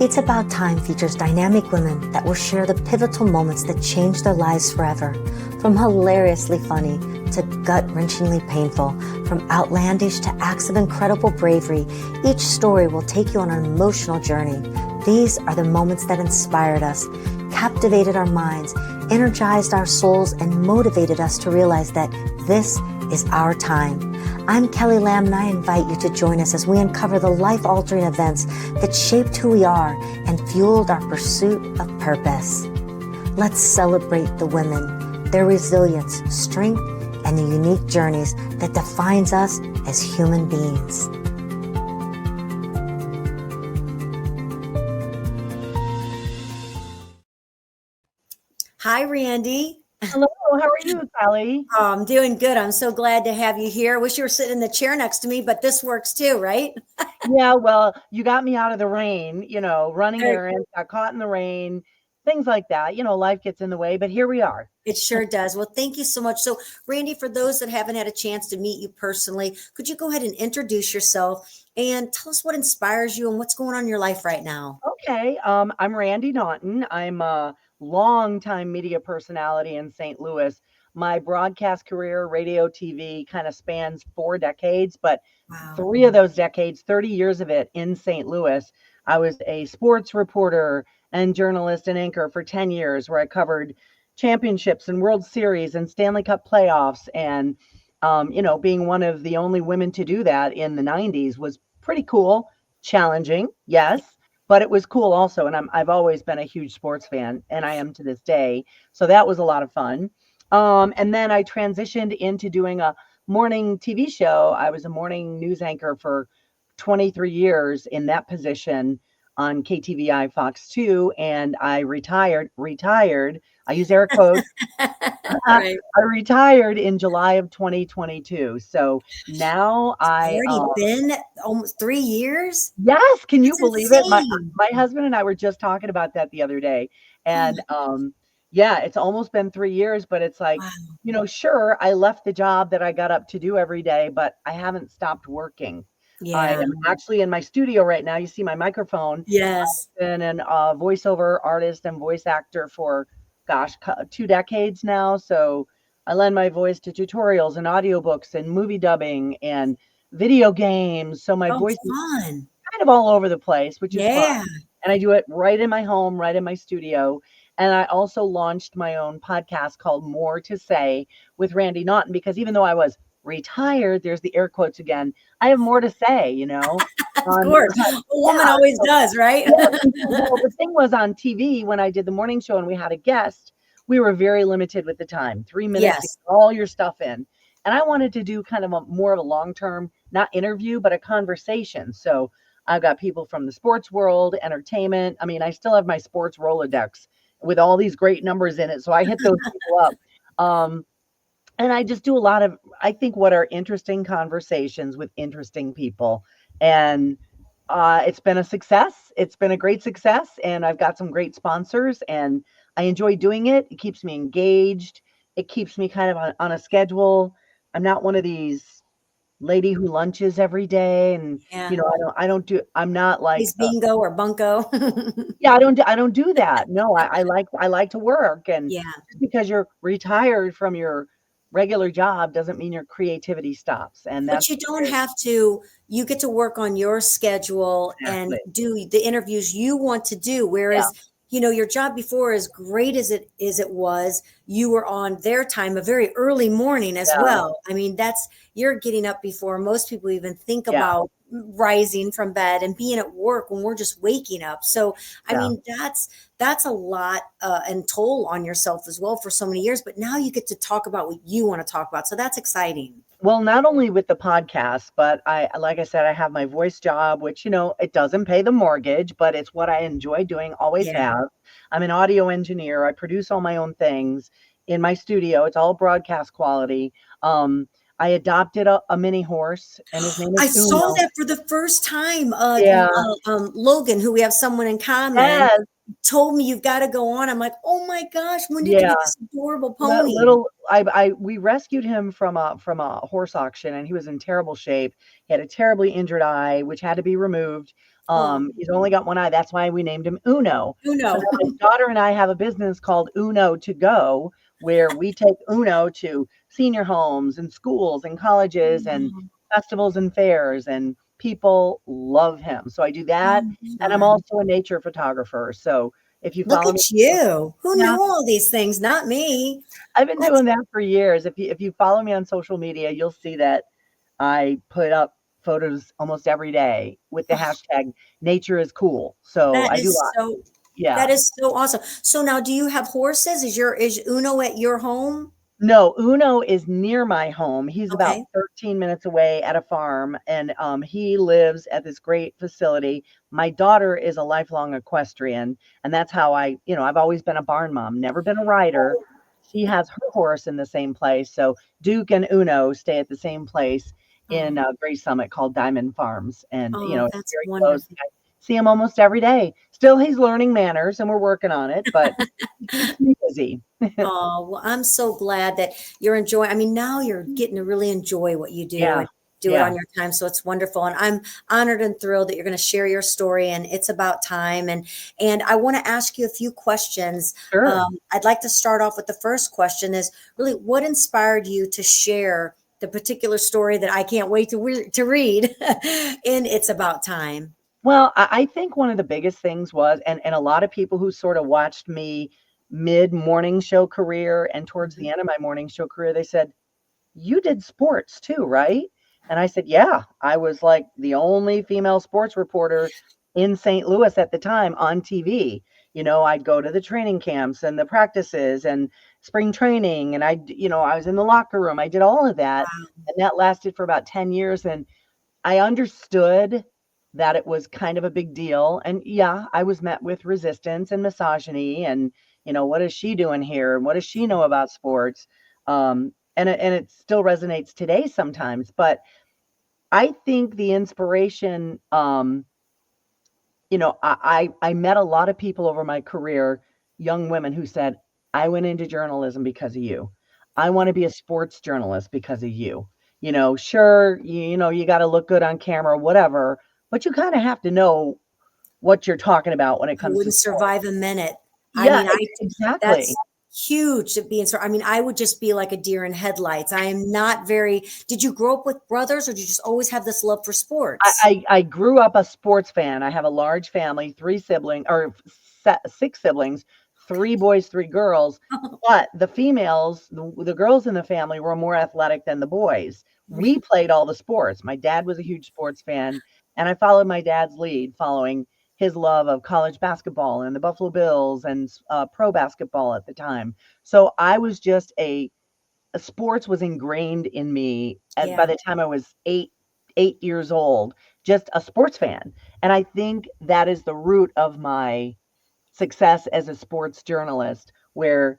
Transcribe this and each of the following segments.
It's About Time features dynamic women that will share the pivotal moments that changed their lives forever. From hilariously funny to gut-wrenchingly painful, from outlandish to acts of incredible bravery, each story will take you on an emotional journey. These are the moments that inspired us, captivated our minds, energized our souls, and motivated us to realize that this is our time. I'm Kelly Lamb, and I invite you to join us as we uncover the life-altering events that shaped who we are and fueled our pursuit of purpose. Let's celebrate the women, their resilience, strength, and the unique journeys that defines us as human beings. Hi, Randi. Hello, how are you, Kelly? I'm doing good. I'm so glad to have you here. I wish you were sitting in the chair next to me, but this works too, right? Yeah, well, you got me out of the rain, running errands, got caught in the rain, things like that. Life gets in the way, but here we are. It sure does. Well, thank you so much. So, Randi, for those that haven't had a chance to meet you personally, could you go ahead and introduce yourself and tell us what inspires you and what's going on in your life right now? Okay, I'm Randi Naughton. I'm a longtime media personality in St. Louis. My broadcast career, radio, TV, kind of spans 4 decades, but Wow. 3 of those decades, 30 years of it in St. Louis. I was a sports reporter and journalist and anchor for 10 years, where I covered championships and World Series and Stanley Cup playoffs. And, being one of the only women to do that in the 90s was pretty cool, challenging, yes, but it was cool also. And I've always been a huge sports fan, and I am to this day. So that was a lot of fun. And then I transitioned into doing a morning TV show. I was a morning news anchor for 23 years in that position on KTVI Fox 2, and I retired. I use air quotes. Right. I retired in July of 2022. So now Already been almost 3 years? yes, can you That's believe it? insane. My husband and I were just talking about that the other day. And yeah, it's almost been 3 years, but it's like, Wow. sure, I left the job that I got up to do every day, but I haven't stopped working. I Yeah. am actually in my studio right now. You see my microphone. Yes. I've been a voiceover artist and voice actor for, gosh, 2 decades now. So I lend my voice to tutorials and audiobooks and movie dubbing and video games. So my Oh, voice is fun. kind of all over the place, which is fun. Yeah. And I do it right in my home, right in my studio. And I also launched my own podcast called More to Say with Randi Naughton, because even though I was retired, there's the air quotes again, I have more to say, Of course. A woman yeah, always does, right? well, the thing was, on TV, when I did the morning show and we had a guest, we were very limited with the time, 3 minutes to Yes. get all your stuff in. And I wanted to do kind of more of a long-term, not interview, but a conversation. So I've got people from the sports world, entertainment. I mean, I still have my sports Rolodex with all these great numbers in it. So I hit those people up. And I just do a lot of, I think, what are interesting conversations with interesting people. And it's been a success. It's been a great success. And I've got some great sponsors, and I enjoy doing it. It keeps me engaged. It keeps me kind of on a schedule. I'm not one of these lady who lunches every day. And, Yeah. I'm not like, Is bingo or bunko. yeah, I don't do that. No, I like to work. And Yeah. just because you're retired from your regular job doesn't mean your creativity stops. And But that's you don't have to, you get to work on your schedule and exactly. do the interviews you want to do. Yeah, Whereas, your job before, as great as it was, you were on their time, a very early morning as yeah, well. I mean, you're getting up before most people even think yeah, about rising from bed and being at work when we're just waking up. So, I yeah. mean, that's a lot and toll on yourself as well for so many years. But now you get to talk about what you want to talk about. So that's exciting. Well, not only with the podcast, but like I said, I have my voice job, which, it doesn't pay the mortgage, but it's what I enjoy doing, always Yeah. have. I'm an audio engineer. I produce all my own things in my studio. It's all broadcast quality. I adopted a mini horse, and his name I is saw Uno. that for the first time. Yeah. Logan, who we have someone in common, Yes. told me you've got to go on. I'm like, oh my gosh, when did you Yeah. get this adorable pony? We rescued him from a horse auction, and he was in terrible shape. He had a terribly injured eye, which had to be removed. Oh, He's only got one eye. That's why we named him Uno. So Uno. now my daughter and I have a business called Uno to Go, where we take Uno to senior homes and schools and colleges and Oh, festivals and fairs, and people love him. So I do that, oh, and I'm fun. also a nature photographer. So if you Look follow me, at you. Who yeah, knew all these things? Not me. I've been That's doing that for years. If you follow me on social media, you'll see that I put up photos almost every day with the oh, hashtag nature is cool. So that I do a is lot. so Yeah. that is so awesome. So now do you have horses? Is Uno at your home? No, Uno is near my home. He's about Okay. 13 minutes away at a farm, and he lives at this great facility. My daughter is a lifelong equestrian, and that's how I've always been a barn mom, never been a rider. She has her horse in the same place. So Duke and Uno stay at the same place in Oh, Gray Summit called Diamond Farms, and oh, it's that's very close. wonderful. I see him almost every day. Still, he's learning manners, and we're working on it, but he keeps me busy. Oh, well, I'm so glad that you're enjoying. I mean, now you're getting to really enjoy what you do Yeah, and do it yeah. on your time. So it's wonderful. And I'm honored and thrilled that you're going to share your story and it's about time. And I want to ask you a few questions. Sure. I'd like to start off with the first question is really what inspired you to share the particular story that I can't wait to read in It's About Time. Well, I think one of the biggest things was, and a lot of people who sort of watched me mid morning show career and towards the Mhm. end of my morning show career, they said, "You did sports too, right?" And I said, "Yeah, I was like the only female sports reporter in St. Louis at the time on TV. I'd go to the training camps and the practices and spring training, and I was in the locker room. I did all of that, Wow. and that lasted for about 10 years. And I understood that it was kind of a big deal. And yeah, I was met with resistance and misogyny and, what is she doing here? And what does she know about sports? And it still resonates today sometimes. But I think the inspiration, I met a lot of people over my career, young women who said, I went into journalism because of you. I want to be a sports journalist because of you. Sure, you got to look good on camera, whatever, but you kind of have to know what you're talking about when it I comes to wouldn't sports. survive a minute. I Yeah, mean, that's exactly. huge to be in. I mean, I would just be like a deer in headlights. I am not very. Did you grow up with brothers, or did you just always have this love for I, sports? I I grew up a sports fan. I have a large family, three siblings or six siblings, three boys, three girls. But the females, the girls in the family were more athletic than the boys. We played all the sports. My dad was a huge sports fan, and I followed my dad's lead, following his love of college basketball and the Buffalo Bills and pro basketball at the time. So I was just sports was ingrained in me by Yeah, the time I was 8 years old, just a sports fan. And I think that is the root of my success as a sports journalist, where,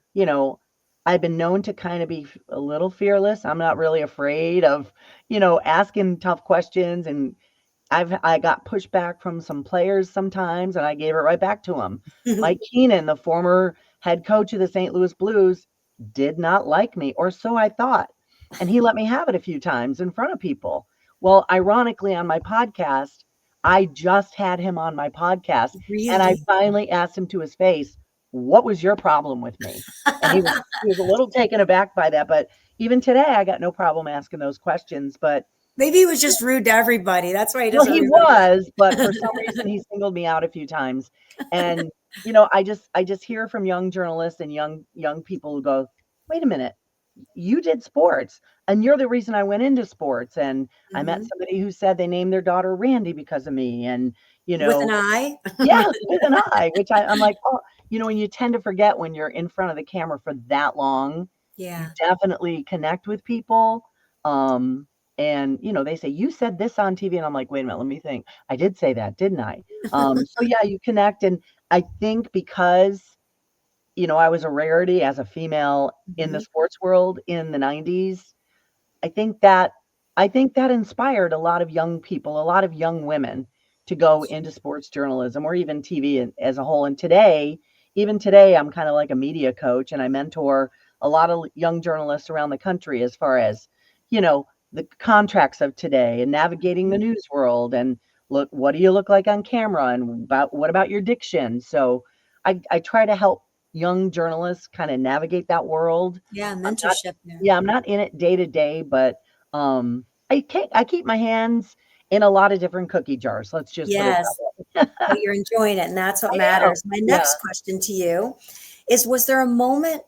I've been known to kind of be a little fearless. I'm not really afraid of, asking tough questions. And I got pushback from some players sometimes, and I gave it right back to them. Mike Keenan, the former head coach of the St. Louis Blues, did not like me, or so I thought. And he let me have it a few times in front of people. Well, ironically, on my podcast, I just had him on my podcast, and I really. finally asked him to his face, "What was your problem with me?" And he was a little taken aback by that. But even today, I got no problem asking those questions. But Maybe he was just rude to everybody. That's why he well, doesn't he remember. was, but for some reason he singled me out a few times. And, I just hear from young journalists and young people who go, "Wait a minute, you did sports, and you're the reason I went into sports." And I met Mhm. somebody who said they named their daughter Randy because of me. And, With an eye. yeah, with an eye, which I'm like, oh, and you tend to forget when you're in front of the camera for that long, you Yeah. definitely connect with people. Um, and they say, "You said this on TV," and I'm like, "Wait a minute, let me think. I did say that, didn't I?" So yeah, you connect, and I think because I was a rarity as a female in the Mhm. sports world in the '90s. I think that I think that inspired a lot of young people, a lot of young women to go into sports journalism or even TV as a whole. And even today, I'm kind of like a media coach, and I mentor a lot of young journalists around the country as far as, the contracts of today and navigating the Mhm. news world and look, what do you look like on camera, and what about your diction? So I try to help young journalists kind of navigate that world. Yeah, I'm not, mentorship there. yeah, I'm not in it day to day, but I keep my hands in a lot of different cookie jars. Let's just put it Yes, that way. but you're enjoying it, and that's what I am. matters. My Yeah. next question to you is, was there a moment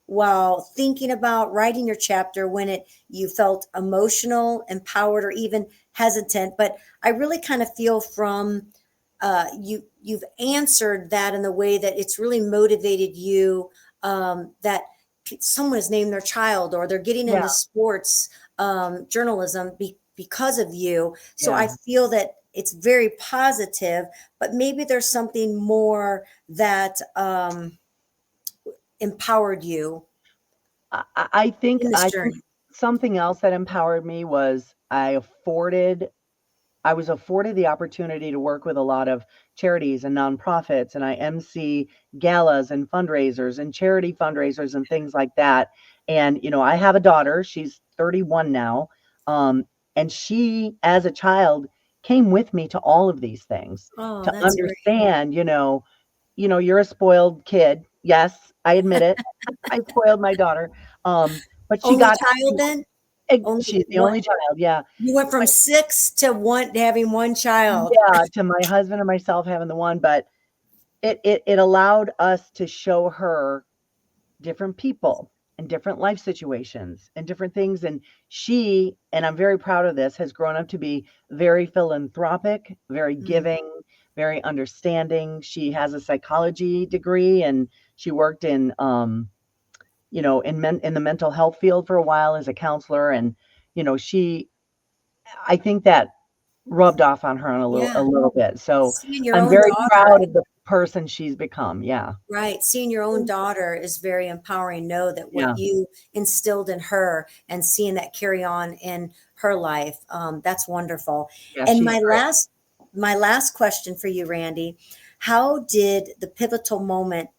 while thinking about writing your chapter when you felt emotional, empowered, or even hesitant? But I really kind of feel from you've answered that in the way that it's really motivated you, that someone has named their child, or they're getting Yeah. into sports journalism because of you. So I Yeah. feel that it's very positive, but maybe there's something more that empowered you in this I think journey. something else that empowered me was I was afforded the opportunity to work with a lot of charities and nonprofits, and I MC galas and fundraisers and charity fundraisers and things like that. And, I have a daughter, she's 31 now. Um, and she, as a child, came with me to all of these things Oh, to that's great. understand, you're a spoiled kid. Yes, I admit it. I spoiled my daughter. But she Only got, child then? Only she's the one. only child. Yeah. You went from But six to one, to having one child. yeah, to my husband and myself having the one, but it allowed us to show her different people and different life situations and different things. And she, and I'm very proud of this, has grown up to be very philanthropic, very Mm. giving, very understanding. She has a psychology degree, and she worked in in the mental health field for a while as a counselor. And she, I think that rubbed off on her a Yeah. little bit. So Seeing your I'm own very daughter, proud of the person she's become. Yeah. right? Seeing your own daughter is very empowering. Know that Yeah. what you instilled in her and seeing that carry on in her life, that's wonderful. Yeah, And she's great. my last question for you, Randy, how did the pivotal moment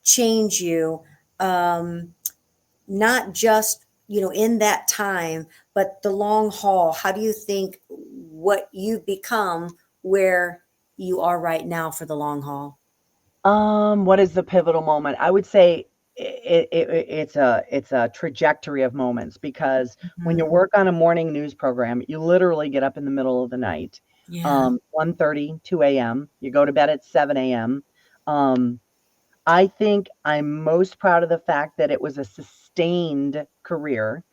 change you? Not just, in that time, but the long haul. How do you think what you've become where you are right now for the long haul? What is the pivotal moment? I would say it's a trajectory of moments, because when you Mhm. work on a morning news program, you literally get up in the middle of the night, Yeah. 1:30, 2 a.m. You go to bed at 7 a.m. Um, I think I'm most proud of the fact that it was a sustained career.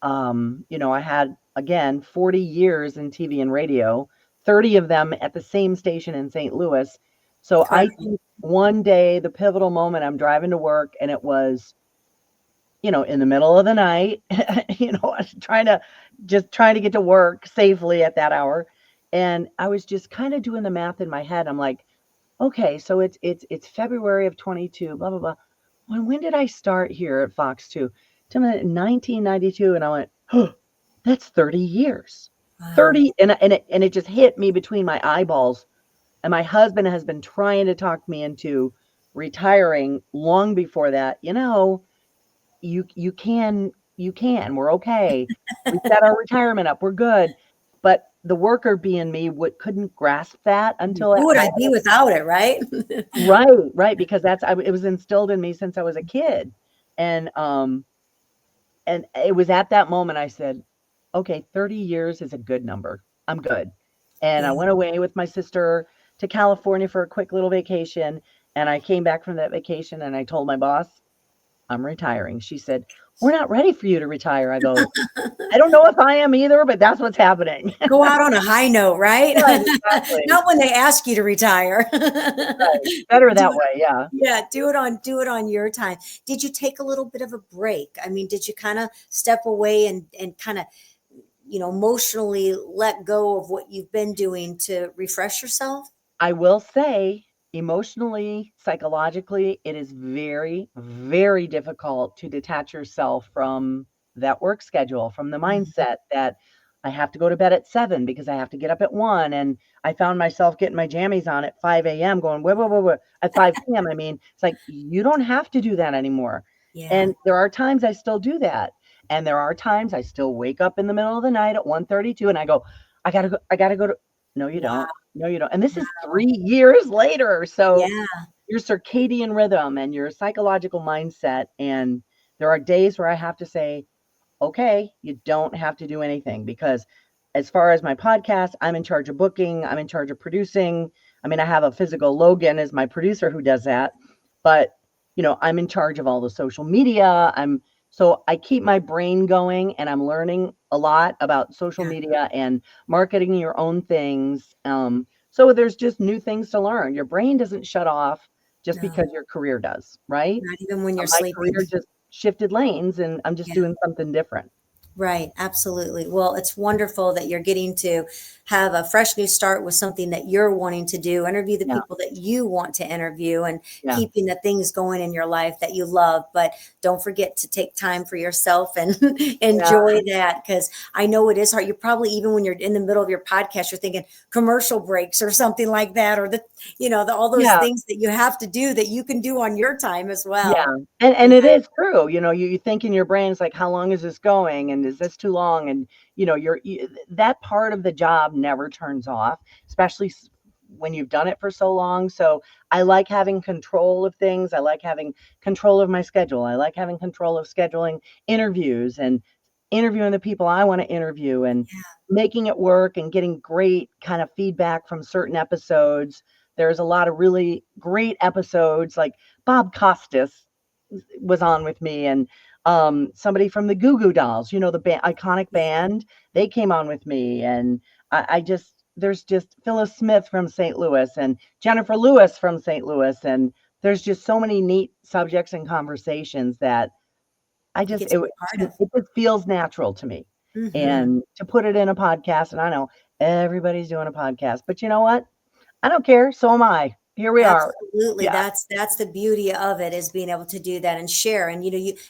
I had, again, 40 years in TV and radio, 30 of them at the same station in St. Louis. So I Incredible. think one day, the pivotal moment, I'm driving to work, and it was, in the middle of the night, trying to get to work safely at that hour. And I was just kind of doing the math in my head. I'm like, okay, so it's February of 22, blah blah blah. When did I start here at Fox 2? Tell me, 1992, and I went, oh, that's 30 years. Wow. 30, and it just hit me between my eyeballs. And my husband has been trying to talk me into retiring long before that. You can. We're okay. We set our retirement up. We're good. But the worker being me couldn't grasp that until Who would I I be without it, right? right, right, because it was instilled in me since I was a kid. And it was at that moment I said, okay, 30 years is a good number. I'm good. And I Yeah. went away with my sister to California for a quick little vacation. And I came back from that vacation, and I told my boss, I'm retiring. She said, we're not ready for you to retire. I go, I don't know if I am either, but that's what's happening. Go out on a high note, right? Right, exactly. Not when they ask you to retire. Right. Better Do that way. Yeah. Yeah, do it on your time. Did you take a little bit of a break? I mean, did you kind of step away and kind of, emotionally let go of what you've been doing to refresh yourself? I will say, emotionally, psychologically, it is very, very difficult to detach yourself from that work schedule, from the Mhm. mindset that I have to go to bed at 7 because I have to get up at 1. And I found myself getting my jammies on at 5 a.m. going, whoa, whoa, whoa, whoa, at 5 p.m. I mean, it's like, you don't have to do that anymore. Yeah. And there are times I still do that. And there are times I still wake up in the middle of the night at 1:32, and I go, I gotta go. No, you Wow. don't. No, you don't. And this is Wow. 3 years later. So Yeah. your circadian rhythm and your psychological mindset, and there are days where I have to say, okay, you don't have to do anything, because as far as my podcast, I'm in charge of booking, I'm in charge of producing. I mean, I have a physical Logan as my producer who does that, but I'm in charge of all the social media. So I keep my brain going, and I'm learning a lot about social Yeah. media and marketing your own things. So there's just new things to learn. Your brain doesn't shut off just No, because your career does, right? not even when you're My sleeping. career just shifted lanes, and I'm just Yeah. doing something different. Right, absolutely. Well, it's wonderful that you're getting to have a fresh new start with something that you're wanting to do, interview the Yeah, people that you want to interview, and yeah, keeping the things going in your life that you love. But don't forget to take time for yourself and yeah, enjoy that, because I know it is hard. You probably, even when you're in the middle of your podcast, you're thinking commercial breaks or something like that, or all those yeah, things that you have to do that you can do on your time as yeah, well. and it is true. You think in your brain, it's like, how long is this going, and is this too long? And that part of the job never turns off, especially when you've done it for so long. So I like having control of things. I like having control of my schedule. I like having control of scheduling interviews and interviewing the people I want to interview, and making it work, and getting great kind of feedback from certain episodes. There's a lot of really great episodes, like Bob Costas was on with me, and somebody from the Goo Goo Dolls, the iconic band, they came on with me, and I just there's just Phyllis Smith from St. Louis, and Jennifer Lewis from St. Louis, and there's just so many neat subjects and conversations that You get to be a part of. it just feels natural to me, Hmm. and to put it in a podcast. And I know everybody's doing a podcast, but you know what? I don't care. So am I. Here we are. Absolutely. Yeah, That's the beauty of it, is being able to do that and share. And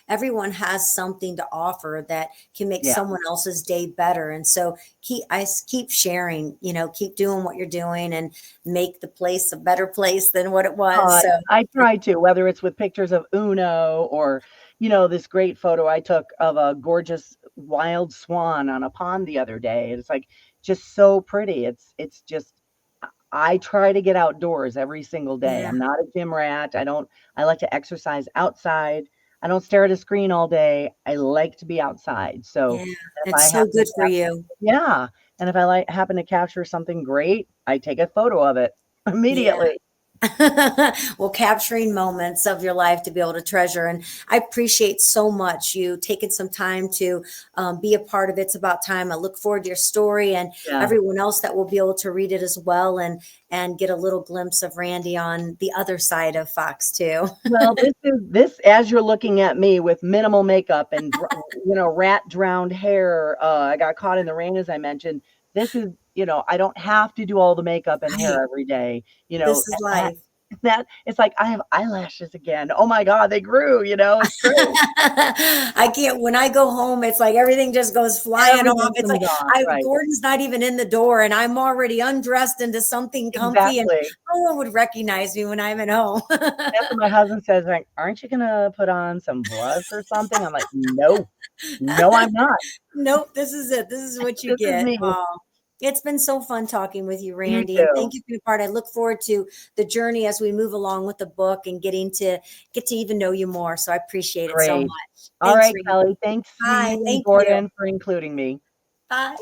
everyone has something to offer that can make yeah. someone else's day better. And so keep sharing, keep doing what you're doing, and make the place a better place than what it was. So I try to, whether it's with pictures of Uno, or, this great photo I took of a gorgeous wild swan on a pond the other day. It's like just so pretty. It's just I try to get outdoors every single day. yeah, I'm not a gym rat. I like to exercise outside. I don't stare at a screen all day. I like to be outside. So yeah. if I It's so happen to good for you. yeah, and if I happen to capture something great, I take a photo of it Yeah. immediately. Well, capturing moments of your life to be able to treasure. And I appreciate so much you taking some time to be a part of It's About Time. I look forward to your story, and Yeah. everyone else that will be able to read it as well, and get a little glimpse of Randy on the other side of Fox too. Well, this as you're looking at me with minimal makeup and rat drowned hair. I got caught in the rain, as I mentioned. This is, I don't have to do all the makeup and hair Right. every day. This is That, life. that it's like I have eyelashes again. Oh my God, they grew. It's true. I can't, when I go home, it's like everything just goes flying off. Everything It's like comes off. Right. Gordon's not even in the door, and I'm already undressed into something comfy, and Exactly. no one would recognize me when I'm at home. That's what my husband says. Like, aren't you gonna put on some blush or something? I'm like, no, no, I'm not. Nope, this is it. This is what you This is get. me. Oh, it's been so fun talking with you, You Randy, and too. thank you for your part. I look forward to the journey as we move along with the book, and get to even know you more. So I appreciate it so Great. much. All Thanks, right, Randy. Kelly. Thanks to you Bye. and Thank you. Gordon for including me. Bye.